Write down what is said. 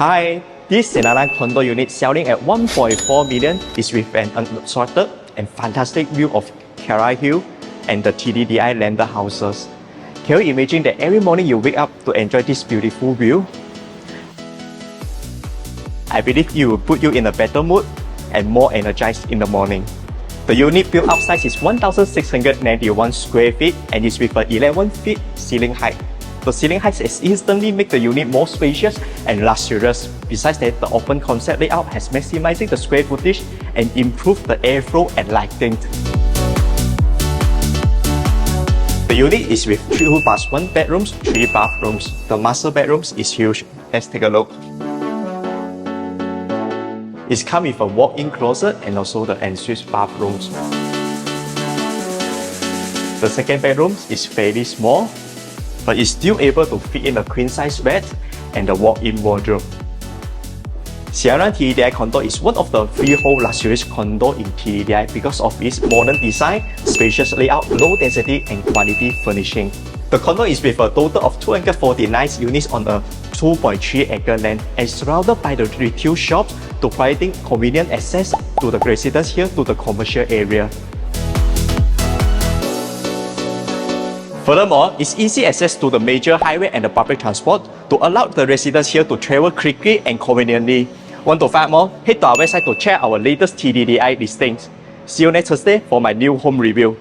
Hi, this Sinaran condo unit selling at 1.4 million is with an unassorted and fantastic view of Kara Hill and the TTDI landed houses. Can you imagine that every morning you wake up to enjoy this beautiful view? I believe it will put you in a better mood and more energized in the morning. The unit built upsize is 1,691 square feet and is with an 11 feet ceiling height. The ceiling height has instantly made the unit more spacious and luxurious. Besides that, the open concept layout has maximizing the square footage and improved the airflow and lighting. The unit is with 2 plus 1 bedrooms, 3 bathrooms. The master bedrooms is huge. Let's take a look. It's come with a walk-in closet and also the ensuite bathrooms. The second bedroom is fairly small, but it's still able to fit in a queen-size bed and the walk-in wardrobe. Sinaran TTDI condo is one of the freehold luxurious condo in TTDI because of its modern design, spacious layout, low density and quality furnishing. The condo is with a total of 249 units on a 2.3 acre land and surrounded by the retail shops to providing convenient access to the residents here to the commercial area. Furthermore, it's easy access to the major highway and the public transport to allow the residents here to travel quickly and conveniently. Want to find more? Head to our website to check our latest TTDI listings. See you next Thursday for my new home review.